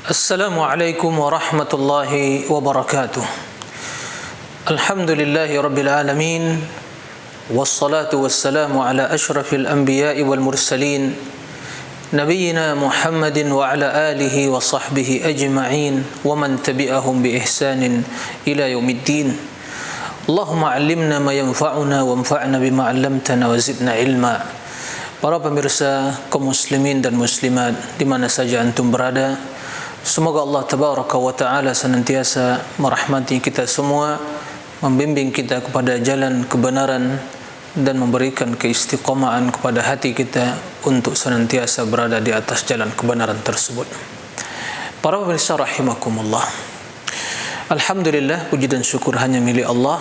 Assalamualaikum warahmatullahi wabarakatuh. Alhamdulillahi rabbil alamin. Wassalatu wassalamu ala ashrafil anbiya'i wal mursalin, nabiyyina Muhammadin wa ala alihi wa sahbihi ajma'in wa man tabi'ahum bi ihsanin ila yaumiddin. Allahumma 'allimna ma yanfa'una wanfa'na bima 'allamtana wa zidna ilma. Para pemirsa kaum muslimin dan muslimat di mana saja antum berada, semoga Allah Tabaraka wa Ta'ala senantiasa merahmati kita semua, membimbing kita kepada jalan kebenaran dan memberikan keistiqomahan kepada hati kita untuk senantiasa berada di atas jalan kebenaran tersebut. Para pemirsa rahimakumullah, alhamdulillah, puji dan syukur hanya milik Allah.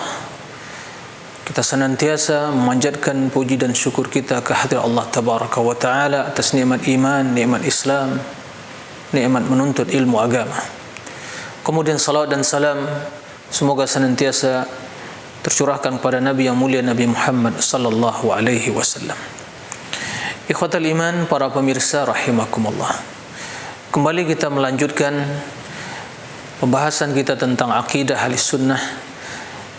Kita senantiasa memanjatkan puji dan syukur kita ke hadirat Allah Tabaraka wa Ta'ala atas nikmat iman, nikmat Islam, nikmat menuntut ilmu agama. Kemudian salawat dan salam semoga senantiasa tercurahkan kepada Nabi yang mulia, Nabi Muhammad sallallahu alaihi wasallam. Ikhwatal iman, para pemirsa rahimakumullah, kembali kita melanjutkan pembahasan kita tentang akidah ahli sunnah,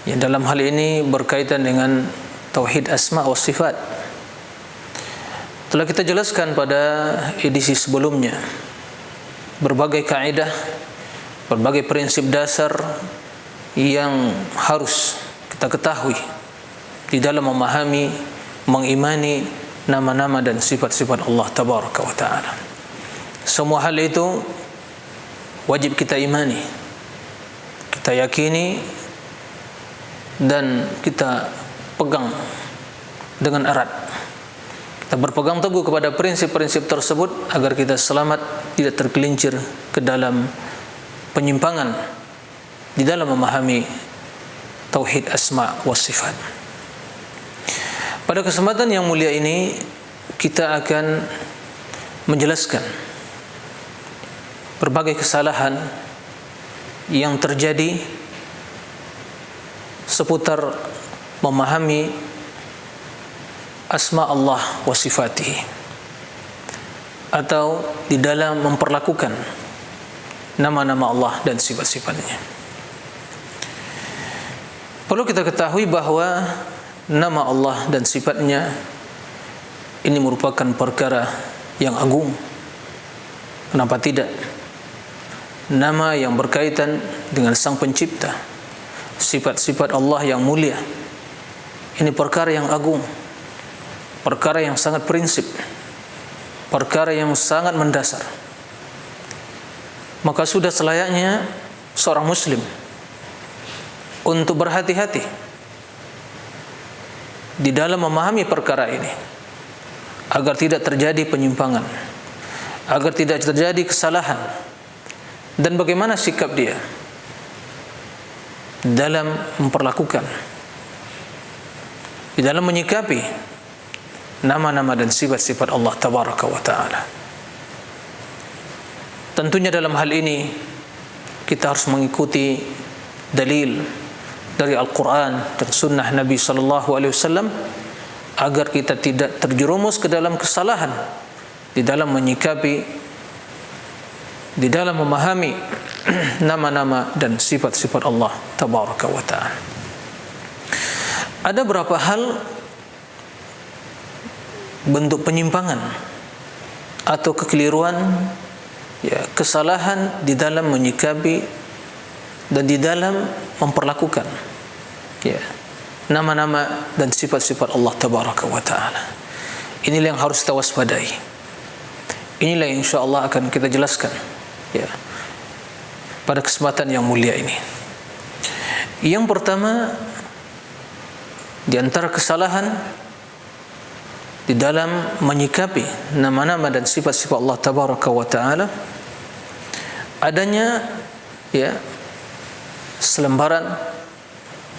yang dalam hal ini berkaitan dengan tauhid asma wa sifat. Telah kita jelaskan pada edisi sebelumnya berbagai kaidah, berbagai prinsip dasar yang harus kita ketahui di dalam memahami, mengimani nama-nama dan sifat-sifat Allah Tabaraka wa Ta'ala. Semua hal itu wajib kita imani, kita yakini, dan kita pegang dengan erat. Kita berpegang teguh kepada prinsip-prinsip tersebut agar kita selamat, tidak tergelincir ke dalam penyimpangan di dalam memahami tauhid asma wa sifat. Pada kesempatan yang mulia ini kita akan menjelaskan berbagai kesalahan yang terjadi seputar memahami asma Allah wa sifatihi, atau di dalam memperlakukan nama-nama Allah dan sifat-sifatnya. Perlu kita ketahui bahwa nama Allah dan sifatnya ini merupakan perkara yang agung. Kenapa tidak? Nama yang berkaitan dengan Sang Pencipta, sifat-sifat Allah yang mulia, ini perkara yang agung, perkara yang sangat prinsip, perkara yang sangat mendasar. Maka sudah selayaknya seorang muslim untuk berhati-hati di dalam memahami perkara ini agar tidak terjadi penyimpangan, agar tidak terjadi kesalahan, dan bagaimana sikap dia dalam memperlakukan, di dalam menyikapi nama-nama dan sifat-sifat Allah Tabaraka wa Ta'ala. Tentunya dalam hal ini kita harus mengikuti dalil dari Al-Quran dan Sunnah Nabi SAW agar kita tidak terjerumus ke dalam kesalahan di dalam menyikapi, di dalam memahami nama-nama dan sifat-sifat Allah Tabaraka wa Ta'ala. Ada berapa hal bentuk penyimpangan atau kekeliruan, kesalahan di dalam menyikapi dan di dalam memperlakukan nama-nama dan sifat-sifat Allah Tabaraka wa Ta'ala. Inilah yang harus kita waspadai. Inilah yang insyaAllah akan kita jelaskan pada kesempatan yang mulia ini. Yang pertama, di antara kesalahan di dalam menyikapi nama-nama dan sifat-sifat Allah Tabaraka wa Ta'ala, adanya selembaran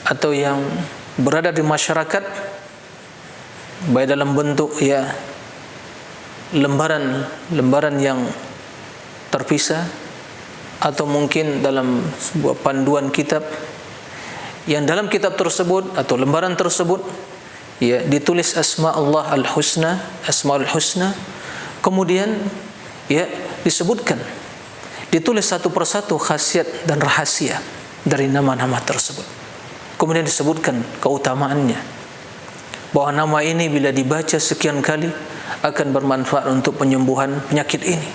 atau yang berada di masyarakat, baik dalam bentuk lembaran yang terpisah, atau mungkin dalam sebuah panduan kitab, yang dalam kitab tersebut atau lembaran tersebut ditulis asma Allah al-husna, asmaul husna, kemudian disebutkan ditulis satu persatu khasiat dan rahasia dari nama-nama tersebut. Kemudian disebutkan keutamaannya, bahwa nama ini bila dibaca sekian kali akan bermanfaat untuk penyembuhan penyakit ini.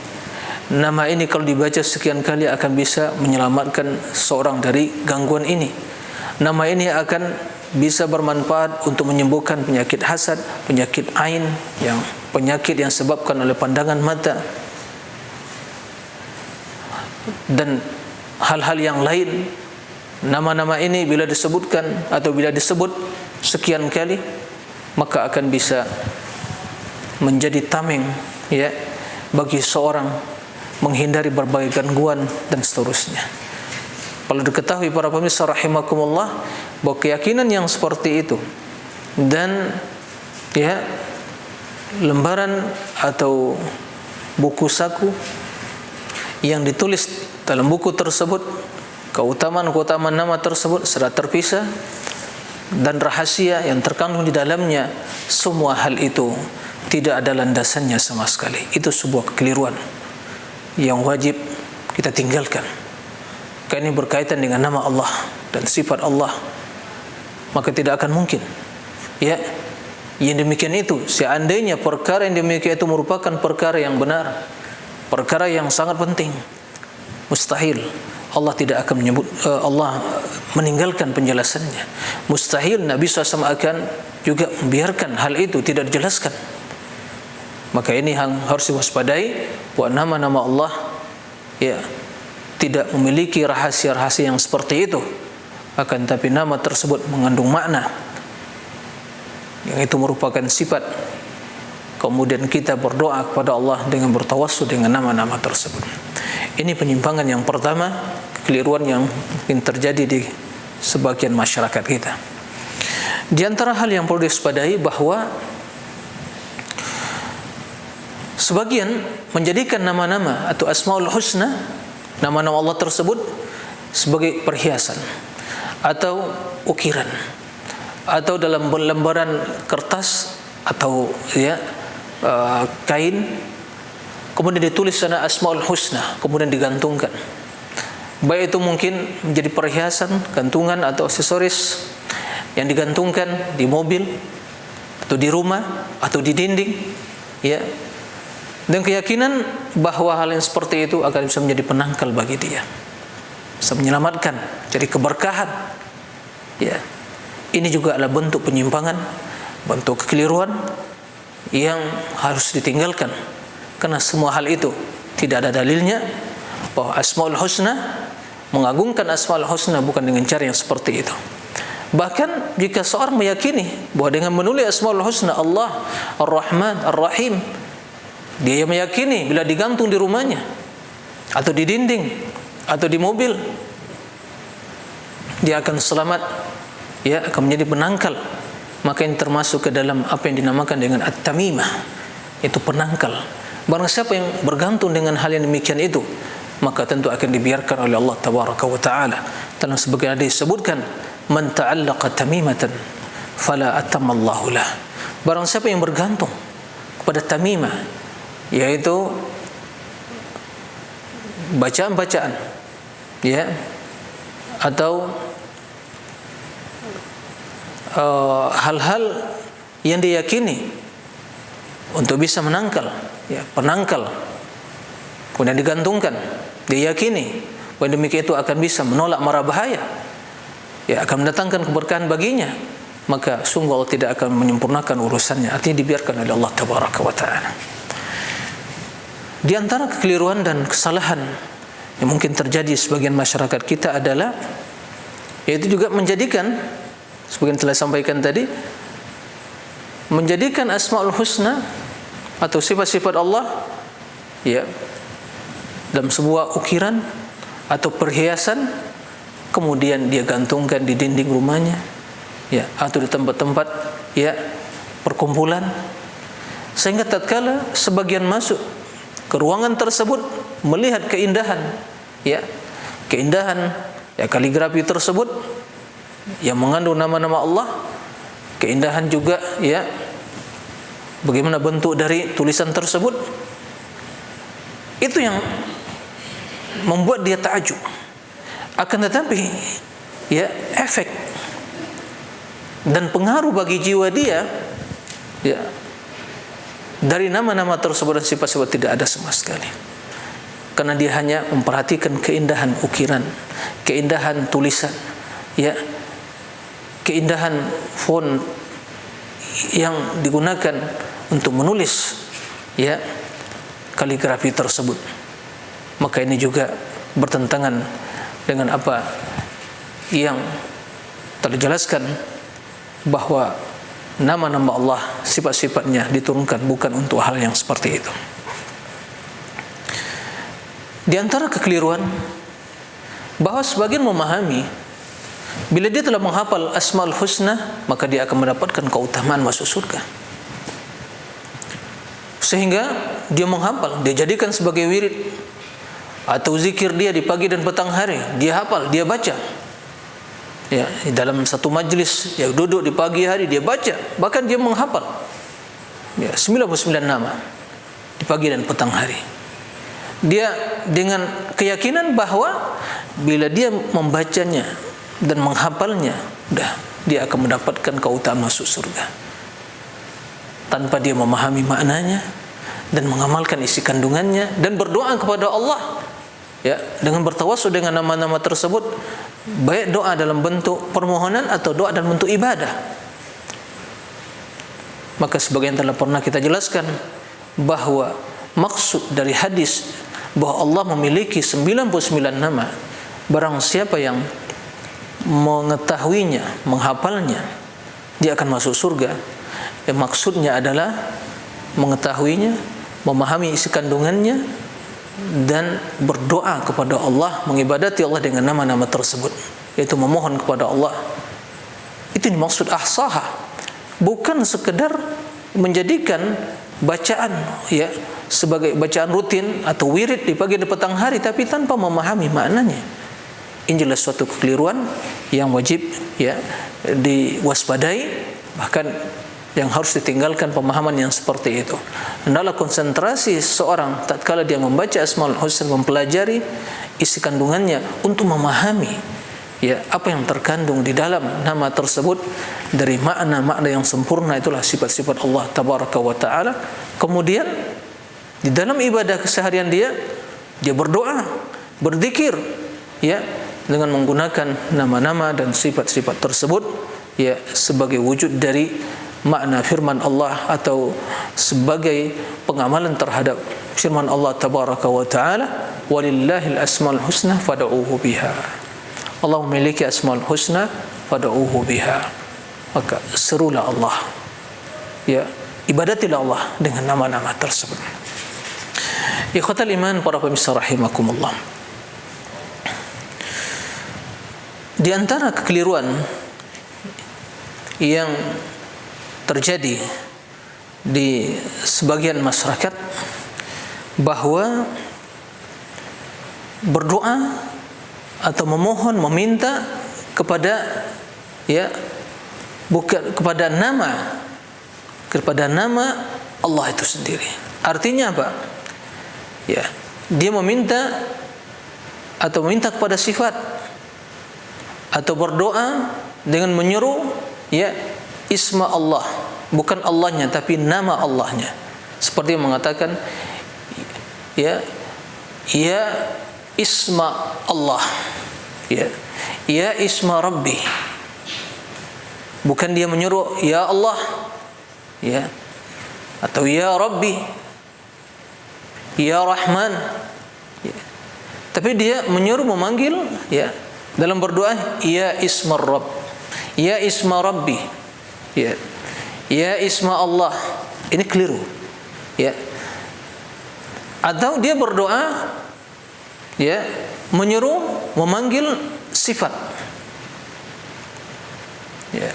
Nama ini kalau dibaca sekian kali akan bisa menyelamatkan seorang dari gangguan ini. Nama ini akan bisa bermanfaat untuk menyembuhkan penyakit hasad, penyakit ain, penyakit yang disebabkan oleh pandangan mata, dan hal-hal yang lain. Nama-nama ini bila disebutkan atau bila disebut sekian kali, maka akan bisa menjadi tameng bagi seorang menghindari berbagai gangguan dan seterusnya. Perlu diketahui para pemirsa rahimakumullah, bahwa keyakinan yang seperti itu dan lembaran atau buku saku yang ditulis dalam buku tersebut, keutamaan nama tersebut secara terpisah dan rahasia yang terkandung di dalamnya, semua hal itu tidak ada landasannya sama sekali. Itu sebuah kekeliruan yang wajib kita tinggalkan. Karena ini berkaitan dengan nama Allah dan sifat Allah, maka tidak akan mungkin yang demikian itu. Seandainya perkara yang demikian itu merupakan perkara yang benar, perkara yang sangat penting, mustahil Allah tidak akan menyebut, Allah meninggalkan penjelasannya. Mustahil Nabi SAW akan juga membiarkan hal itu tidak dijelaskan. Maka ini harus diwaspadai, bahwa nama-nama Allah tidak memiliki rahasia-rahasia yang seperti itu. Akan tapi nama tersebut mengandung makna yang itu merupakan sifat. Kemudian kita berdoa kepada Allah dengan bertawassul dengan nama-nama tersebut. Ini penyimpangan yang pertama, kekeliruan yang mungkin terjadi di sebagian masyarakat kita. Di antara hal yang perlu diwaspadai, bahwa sebagian menjadikan nama-nama atau Asmaul Husna, nama-nama Allah tersebut, sebagai perhiasan atau ukiran, atau dalam lembaran kertas atau kain, kemudian ditulis sana Asmaul Husna, kemudian digantungkan. Baik itu mungkin menjadi perhiasan, gantungan atau aksesoris yang digantungkan di mobil atau di rumah atau di dinding, dan keyakinan bahwa hal yang seperti itu akan bisa menjadi penangkal bagi dia, bisa menyelamatkan, jadi keberkahan. Ini juga adalah bentuk penyimpangan, bentuk kekeliruan yang harus ditinggalkan, karena semua hal itu tidak ada dalilnya. Bahwa Asmaul Husna, mengagungkan Asmaul Husna bukan dengan cara yang seperti itu. Bahkan jika seorang meyakini bahwa dengan menulis Asmaul Husna Allah Ar-Rahman Ar-Rahim, dia meyakini bila digantung di rumahnya atau di dinding atau di mobil, dia akan selamat, akan menjadi penangkal. Maka ini termasuk ke dalam apa yang dinamakan dengan at-tamimah, itu penangkal. Barang siapa yang bergantung dengan hal yang demikian itu, maka tentu akan dibiarkan oleh Allah Tabaraka wa Ta'ala. Dalam sebagian hadis disebutkan, man ta'allaqa tamimatan fala atamallahu lah. Barang siapa yang bergantung kepada tamimah, yaitu bacaan-bacaan, atau hal-hal yang diyakini untuk bisa menangkal, penangkal, kemudian digantungkan, diyakini bahwa demikian itu akan bisa menolak mara bahaya, akan mendatangkan keberkahan baginya, maka sungguh Allah tidak akan menyempurnakan urusannya. Artinya dibiarkan oleh Allah Tabaraka wa Ta'ala. Di antara kekeliruan dan kesalahan yang mungkin terjadi sebagian masyarakat kita adalah, yaitu juga menjadikan, sebagian telah sampaikan tadi, menjadikan Asmaul Husna atau sifat-sifat Allah dalam sebuah ukiran atau perhiasan, kemudian dia gantungkan di dinding rumahnya, atau di tempat-tempat perkumpulan, sehingga tatkala sebagian masuk ke ruangan tersebut melihat keindahan, kaligrafi tersebut yang mengandung nama-nama Allah, keindahan juga bagaimana bentuk dari tulisan tersebut, itu yang membuat dia takjub. Akan tetapi ya, efek dan pengaruh bagi jiwa dia ya, dari nama-nama tersebut dan sifat-sifat tidak ada sama sekali. Karena dia hanya memperhatikan keindahan ukiran, keindahan tulisan, ya, keindahan font yang digunakan untuk menulis ya kaligrafi tersebut. Maka ini juga bertentangan dengan apa yang telah dijelaskan bahwa nama-nama Allah, sifat-sifatnya diturunkan bukan untuk hal yang seperti itu. Di antara kekeliruan bahwa sebagian memahami bila dia telah menghafal Asmaul Husna maka dia akan mendapatkan keutamaan masuk surga. Sehingga dia menghafal, dia jadikan sebagai wirid atau zikir dia di pagi dan petang hari, dia hafal, dia baca. Ya, dalam satu majlis ya, duduk di pagi hari dia baca, bahkan dia menghafal ya 99 nama di pagi dan petang hari. Dia dengan keyakinan bahwa bila dia membacanya dan menghafalnya, dia akan mendapatkan keutamaan masuk surga tanpa dia memahami maknanya dan mengamalkan isi kandungannya dan berdoa kepada Allah ya, dengan bertawassul dengan nama-nama tersebut, baik doa dalam bentuk permohonan atau doa dalam bentuk ibadah. Maka sebagian telah pernah kita jelaskan bahwa maksud dari hadis bahwa Allah memiliki 99 nama, barang siapa yang mengetahuinya, menghafalnya, dia akan masuk surga. Maksudnya adalah mengetahuinya, memahami isi kandungannya, dan berdoa kepada Allah, mengibadati Allah dengan nama-nama tersebut, yaitu memohon kepada Allah. Itu dimaksud ahsaha, bukan sekedar menjadikan bacaan ya sebagai bacaan rutin atau wirid di pagi dan petang hari tapi tanpa memahami maknanya. Ini jelas suatu kekeliruan yang wajib ya diwaspadai, bahkan yang harus ditinggalkan pemahaman yang seperti itu. Hendaklah konsentrasi seorang tatkala dia membaca Asmaul Husna, mempelajari isi kandungannya untuk memahami ya apa yang terkandung di dalam nama tersebut dari makna-makna yang sempurna, itulah sifat-sifat Allah tabaraka wa taala. Kemudian di dalam ibadah keseharian dia berdoa, berzikir ya dengan menggunakan nama-nama dan sifat-sifat tersebut ya sebagai wujud dari makna firman Allah atau sebagai pengamalan terhadap firman Allah tabaraka wa taala, walillahil asmaul husna fad'uuhu biha. Allah memiliki asmaul husna fad'uuhu biha. Maka serulah Allah ya, ibadatilah Allah dengan nama-nama tersebut. Ikhwatal iman, para pemirsa rahimakumullah, di antara kekeliruan yang terjadi di sebagian masyarakat bahwa berdoa atau memohon, meminta kepada ya bukan kepada nama Allah itu sendiri. Artinya apa? Ya, dia meminta atau meminta kepada sifat atau berdoa dengan menyeru ya isma Allah, bukan Allahnya tapi nama Allahnya. Seperti yang mengatakan ya isma Allah, ya isma Rabbi. Bukan dia menyuruh ya Allah ya atau ya Rabbi, ya Rahman ya. Tapi dia menyuruh, memanggil ya dalam berdoa ya isma Rabb, ya isma Rabbi, ya isma Allah. Ini keliru ya. Atau dia berdoa ya menyuruh, memanggil sifat ya.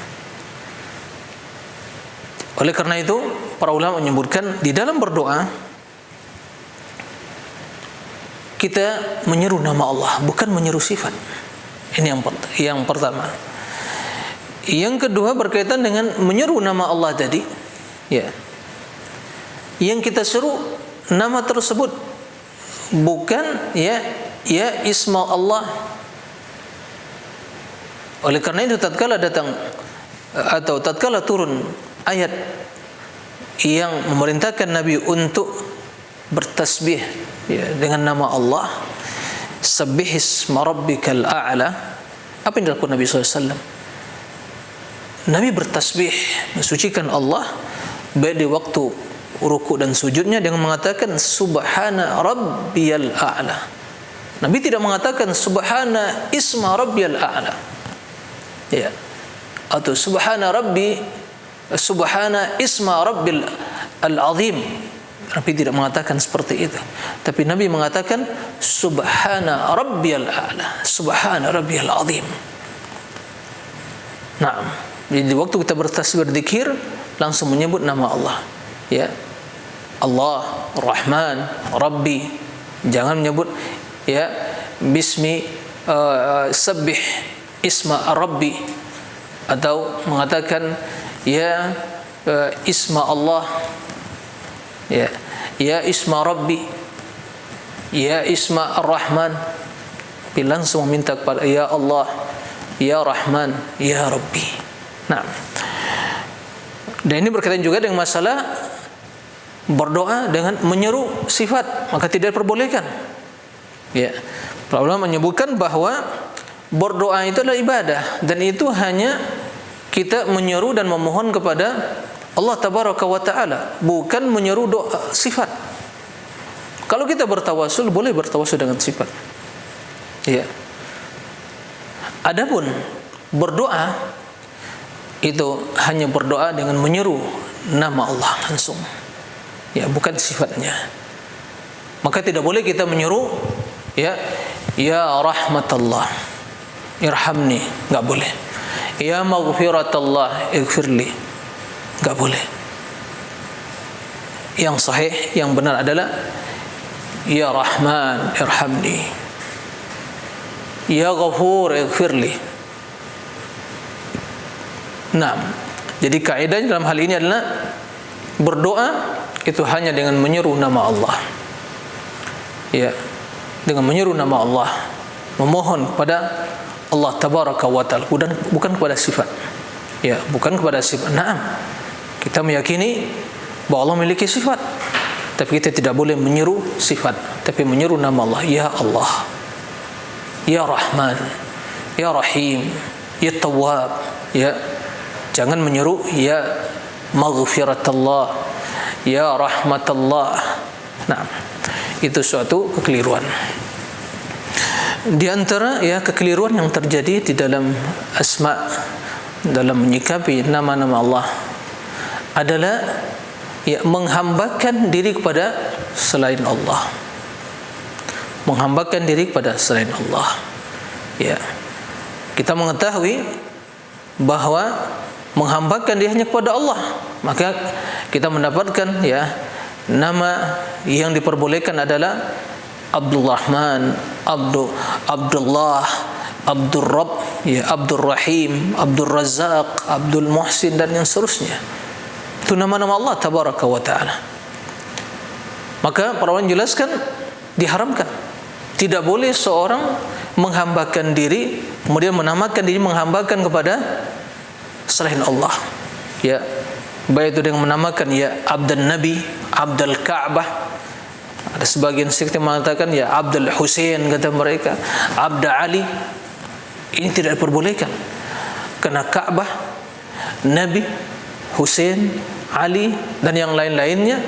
Oleh karena itu para ulama menyebutkan di dalam berdoa kita menyeru nama Allah, bukan menyeru sifat. Ini yang pertama. Yang kedua berkaitan dengan menyeru nama Allah tadi ya. Yang kita seru nama tersebut bukan ya ya isma Allah. Oleh karena itu tatkala datang atau tatkala turun ayat yang memerintahkan Nabi untuk bertasbih ya, dengan nama Allah, Sabbihisma rabbikal a'la, apa yang dilakukan Nabi SAW? Nabi bertasbih, mensucikan Allah baik di waktu rukuk dan sujudnya dengan mengatakan Subhana rabbiyal a'la. Nabi tidak mengatakan Subhana isma rabbiyal a'la, ya, atau Subhana isma rabbil al-azim. Nabi tidak mengatakan seperti itu, tapi Nabi mengatakan Subhana rabbiyal a'la, Subhana rabbiyal azim. Nah, jadi waktu kita bertasbih berzikir langsung menyebut nama Allah, ya, Allah, Rahman, Rabbi. Jangan menyebut ya bismi sabbih isma Rabbi, atau mengatakan ya isma Allah, ya isma Rabbi, ya isma Ar-Rahman. Langsung meminta kepada ya Allah, ya Rahman, ya Rabbi. Nah, dan ini berkaitan juga dengan masalah berdoa dengan menyeru sifat, maka tidak diperbolehkan. Ya, para ulama menyebutkan bahwa berdoa itu adalah ibadah, dan itu hanya kita menyeru dan memohon kepada Allah Tabaraka wa Ta'ala, bukan menyeru doa sifat. Kalau kita bertawasul, boleh bertawasul dengan sifat. Ya. Adapun berdoa itu hanya berdoa dengan menyeru nama Allah langsung, ya, bukan sifatnya. Maka tidak boleh kita menyeru ya rahmatallah irhamni, enggak boleh. Ya maghfiratallah ighfirli, enggak boleh. Yang sahih, yang benar adalah ya Rahman irhamni, ya Ghafur ighfirli. Nah, jadi kaidahnya dalam hal ini adalah berdoa itu hanya dengan menyeru nama Allah, ya, dengan menyeru nama Allah, memohon kepada Allah Tabaraka wa Ta'ala, bukan kepada sifat, ya, bukan kepada sifat. Nah, kita meyakini bahwa Allah memiliki sifat, tapi kita tidak boleh menyeru sifat, tapi menyeru nama Allah, ya Allah, ya Rahman, ya Rahim, ya Tawwab, ya. Jangan menyeru ya maghfiratallah, ya rahmatallah. Nah, itu suatu kekeliruan. Di antara ya kekeliruan yang terjadi di dalam asma, dalam menyikapi nama-nama Allah adalah ya menghambakan diri kepada selain Allah. Menghambakan diri kepada selain Allah. Ya. Kita mengetahui bahwa menghambakan diri hanya kepada Allah, maka kita mendapatkan ya nama yang diperbolehkan adalah Abdul Rahman, Abdullah, Abdul Rabb, ya, Abdul Rahim, Abdul Razzaq, Abdul Muhsin, dan yang seterusnya. Itu nama-nama Allah Tabaraka wa Ta'ala. Maka para ulama jelaskan diharamkan. Tidak boleh seorang menghambakan diri kemudian menamakan diri menghambakan kepada selain Allah, ya, baik itu dengan menamakan ya Abdul Nabi, Abdul Ka'bah. Ada sebagian sekte mengatakan ya Abdul Husain, kata mereka, Abdul Ali. Ini tidak diperbolehkan, karena Ka'bah, Nabi, Husain, Ali, dan yang lain-lainnya,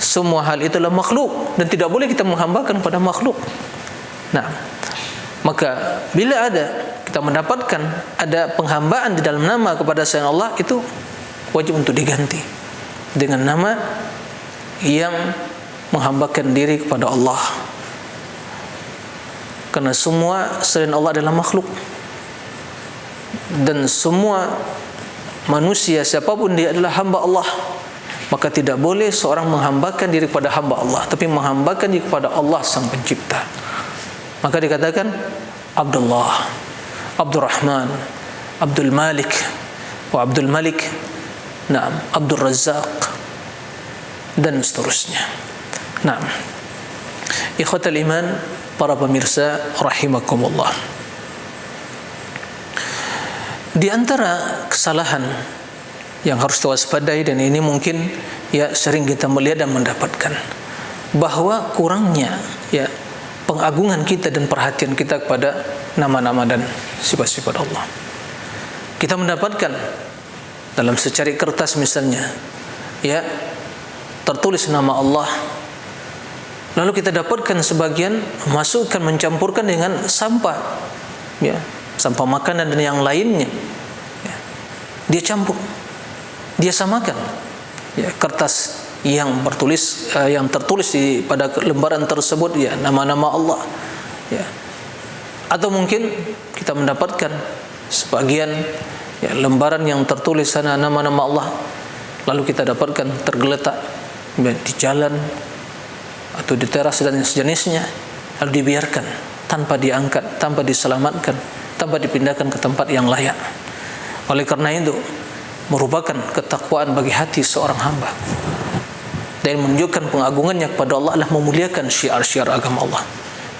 semua hal itulah makhluk dan tidak boleh kita menghambakan pada makhluk. Nah, maka bila kita mendapatkan ada penghambaan di dalam nama kepada selain Allah, itu wajib untuk diganti dengan nama yang menghambakan diri kepada Allah, karena semua selain Allah adalah makhluk, dan semua manusia siapapun dia adalah hamba Allah. Maka tidak boleh seorang menghambakan diri kepada hamba Allah, tapi menghambakan diri kepada Allah Sang Pencipta. Maka dikatakan Abdullah, Abdul Rahman, Abdul Malik, wa Abdul Malik, nah, Abdul Razzaq, dan seterusnya. Nah, Ikhwatal iman, para pemirsa rahimakumullah. Di antara kesalahan yang harus diwaspadai, dan ini mungkin ya sering kita melihat dan mendapatkan, bahwa kurangnya ya pengagungan kita dan perhatian kita kepada nama-nama dan sifat-sifat Allah. Kita mendapatkan dalam secari kertas misalnya, ya, tertulis nama Allah, lalu kita dapatkan sebagian masukkan, mencampurkan dengan sampah, ya, sampah makanan dan yang lainnya, ya. Dia campur, dia samakan, ya, kertas yang bertulis, yang tertulis pada lembaran tersebut, ya, nama-nama Allah, ya. Atau mungkin kita mendapatkan sebagian, ya, lembaran yang tertulis sana nama-nama Allah, lalu kita dapatkan tergeletak, ya, di jalan atau di teras dan sejenisnya, lalu dibiarkan tanpa diangkat, tanpa diselamatkan, tanpa dipindahkan ke tempat yang layak. Oleh karena itu, merupakan ketakwaan bagi hati seorang hamba dan menunjukkan pengagungannya kepada Allah adalah memuliakan syiar-syiar agama Allah.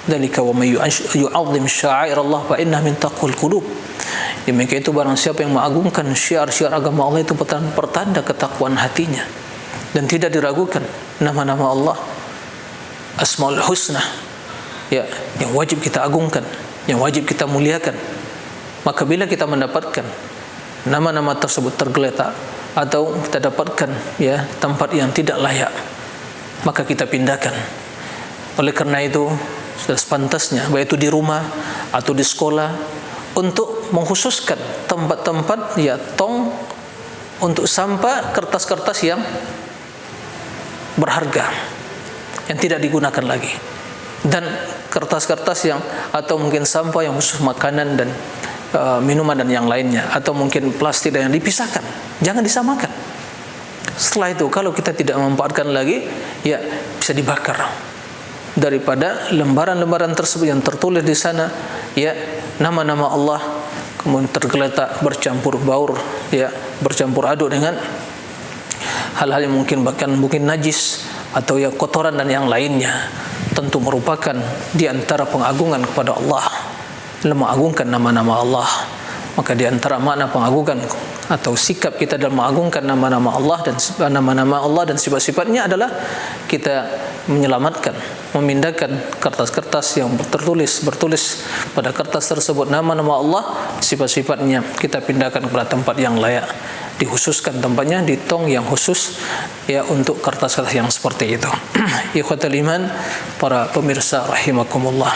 Dzalika wa may yu'azzim sya'airallah fa innaha min taqwal qulub. Demikian itu, barang siapa yang mengagungkan syiar-syiar agama Allah, itu pertanda ketakwaan hatinya, dan tidak diragukan nama-nama Allah, Asmaul Husna, ya, yang wajib kita agungkan, yang wajib kita muliakan. Maka bila kita mendapatkan nama-nama tersebut tergeletak atau kita dapatkan, ya, tempat yang tidak layak, maka kita pindahkan. Oleh karena itu, sudah sepantasnya, baik itu di rumah atau di sekolah, untuk mengkhususkan tempat-tempat, ya, tong untuk sampah kertas-kertas yang berharga, yang tidak digunakan lagi, dan kertas-kertas yang atau mungkin sampah yang khusus makanan dan minuman dan yang lainnya, atau mungkin plastik dan yang dipisahkan, jangan disamakan. Setelah itu, kalau kita tidak memanfaatkan lagi, ya, bisa dibakar. Daripada lembaran-lembaran tersebut yang tertulis di sana, ya, nama-nama Allah kemudian tergeletak bercampur baur, ya, bercampur aduk dengan hal-hal yang bahkan mungkin najis atau ya kotoran dan yang lainnya, tentu merupakan di antara pengagungan kepada Allah, mengagungkan nama-nama Allah. Maka di antara makna pengagungan atau sikap kita dalam mengagungkan nama-nama Allah dan nama-nama Allah dan sifat-sifatnya adalah kita menyelamatkan, memindahkan kertas-kertas yang bertulis pada kertas tersebut nama-nama Allah, sifat-sifatnya, kita pindahkan kepada tempat yang layak, dikhususkan tempatnya di tong yang khusus, ya, untuk kertas-kertas yang seperti itu. Ikhwatul iman, para pemirsa rahimakumullah.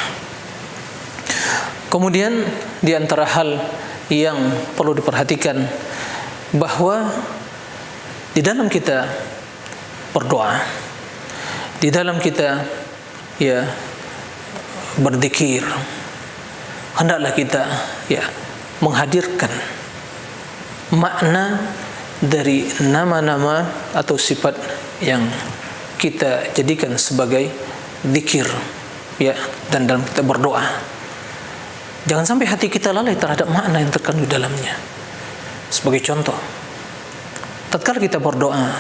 Kemudian di antara hal yang perlu diperhatikan, bahwa di dalam kita berdoa, di dalam kita, ya, berzikir, hendaklah kita, ya, menghadirkan makna dari nama-nama atau sifat yang kita jadikan sebagai zikir, ya, dan dalam kita berdoa. Jangan sampai hati kita lalai terhadap makna yang terkandung di dalamnya. Sebagai contoh, tatkala kita berdoa,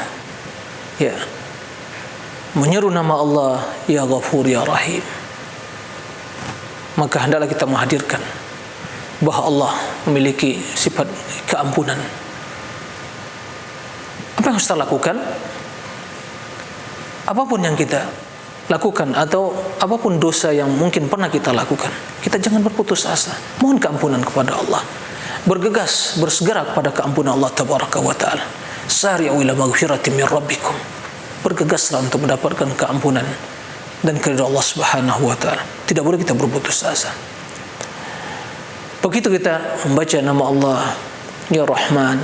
ya, menyeru nama Allah, Ya Ghafur Ya Rahim, maka hendaklah kita menghadirkan bahwa Allah memiliki sifat keampunan. Apa yang harus kita lakukan? Apapun yang kita lakukan atau apapun dosa yang mungkin pernah kita lakukan, kita jangan berputus asa, mohon keampunan kepada Allah, bergegas, bersegera kepada keampunan Allah tabaraka wa ta'ala. Sari'u ila maghfiratin min rabbikum, bergegaslah untuk mendapatkan keampunan dan keridhaan Allah subhanahu wa ta'ala. Tidak boleh kita berputus asa. Begitu kita membaca nama Allah, Ya Rahman,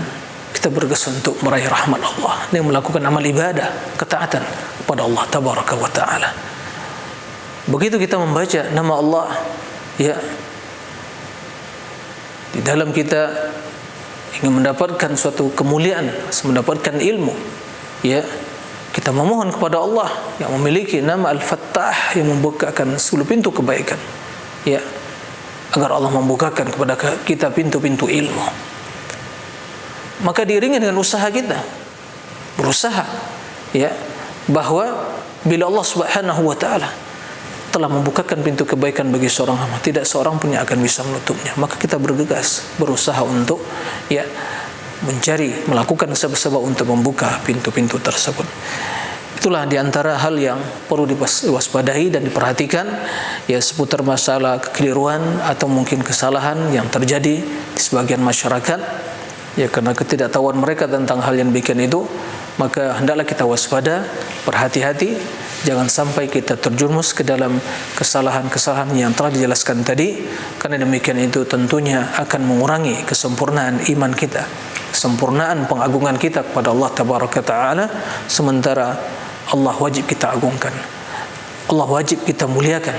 kita bergegas untuk meraih rahmat Allah dan melakukan amal ibadah, ketaatan kepada Allah tabaraka wa ta'ala. Begitu kita membaca nama Allah, ya, di dalam kita ingin mendapatkan suatu kemuliaan, mendapatkan ilmu, ya, kita memohon kepada Allah yang memiliki nama Al-Fattah, yang membukakan 10 pintu kebaikan, ya, agar Allah membukakan kepada kita pintu-pintu ilmu. Maka diiringi dengan usaha kita, berusaha, ya, bahwa bila Allah subhanahu wa ta'ala telah membukakan pintu kebaikan bagi seorang hamba, tidak seorang pun yang akan bisa menutupnya. Maka kita bergegas, berusaha untuk mencari, melakukan sebab-sebab untuk membuka pintu-pintu tersebut. Itulah diantara hal yang perlu diwaspadai dan diperhatikan, seputar masalah kekeliruan atau mungkin kesalahan yang terjadi di sebagian masyarakat. Karena ketidaktahuan mereka tentang hal yang demikian itu, maka hendaklah kita waspada, berhati-hati, jangan sampai kita terjerumus ke dalam kesalahan-kesalahan yang telah dijelaskan tadi, karena demikian itu tentunya akan mengurangi kesempurnaan iman kita, kesempurnaan pengagungan kita kepada Allah Tabaraka Ta'ala. Sementara Allah wajib kita agungkan, Allah wajib kita muliakan,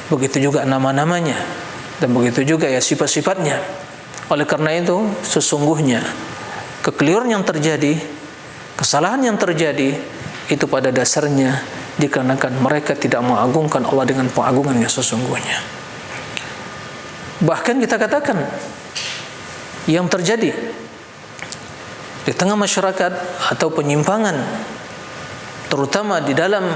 begitu juga nama-namanya, dan begitu juga sifat-sifatnya. Oleh karena itu, sesungguhnya kekeliruan yang terjadi, kesalahan yang terjadi, itu pada dasarnya dikarenakan mereka tidak mengagungkan Allah dengan pengagungan yang sesungguhnya. Bahkan kita katakan, yang terjadi di tengah masyarakat atau penyimpangan, terutama di dalam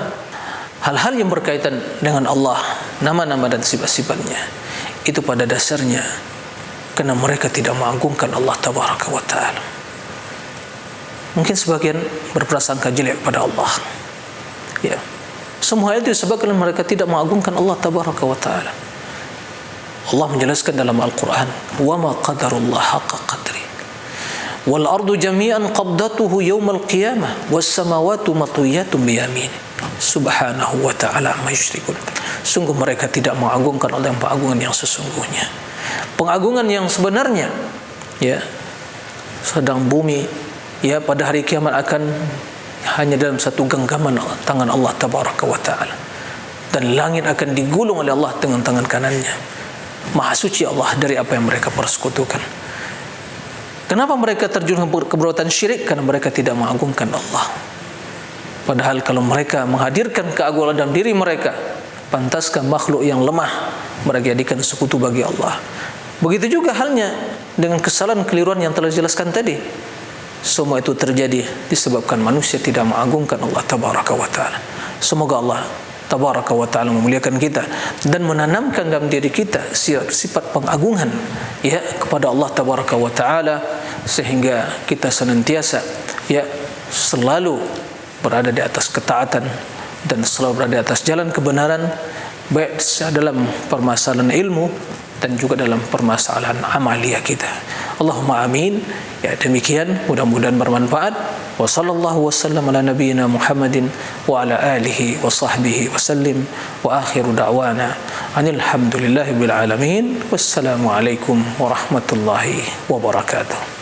hal-hal yang berkaitan dengan Allah, nama-nama dan sifat-sifatnya, itu pada dasarnya karena mereka tidak mengagungkan Allah Tabaraka wa Ta'ala. Mungkin sebagian berprasangka jelek pada Allah, semua itu disebabkan mereka tidak mengagungkan Allah Tabaraka wa Ta'ala. Allah menjelaskan dalam Al-Quran, wa ma qadarullah haqqa qadri wal ardu jami'an qabdatuhu yawmal qiyamah was samawati matwiyatun biyamini subhanahu wa ta'ala amma yusyrikun. Sungguh mereka tidak mengagungkan Allah yang pengagungan yang sesungguhnya, pengagungan yang sebenarnya. Sedang bumi pada hari kiamat akan hanya dalam satu genggaman tangan Allah Tabaraka wa Ta'ala, dan langit akan digulung oleh Allah dengan tangan kanannya. Maha suci Allah dari apa yang mereka persekutukan. Kenapa mereka terjun ke perbuatan syirik? Karena mereka tidak mengagungkan Allah. Padahal kalau mereka menghadirkan keagungan dalam diri mereka, pantaskah makhluk yang lemah mereka jadikan sekutu bagi Allah? Begitu juga halnya dengan kesalahan keliruan yang telah dijelaskan tadi. Semua itu terjadi disebabkan manusia tidak mengagungkan Allah Tabaraka wa Ta'ala. Semoga Allah Tabaraka wa Ta'ala memuliakan kita dan menanamkan dalam diri kita sifat pengagungan kepada Allah Tabaraka wa Ta'ala, sehingga kita senantiasa selalu berada di atas ketaatan dan selalu berada di atas jalan kebenaran, baik dalam permasalahan ilmu dan juga dalam permasalahan amalia kita. Allahumma amin. Demikian, mudah-mudahan bermanfaat. Wa sallallahu wasallam ala nabiyyina Muhammadin wa ala alihi wa sahbihi wasallim, wa akhiru da'wana anil hamdulillahi bil alamin. Wassalamu alaikum warahmatullahi wabarakatuh.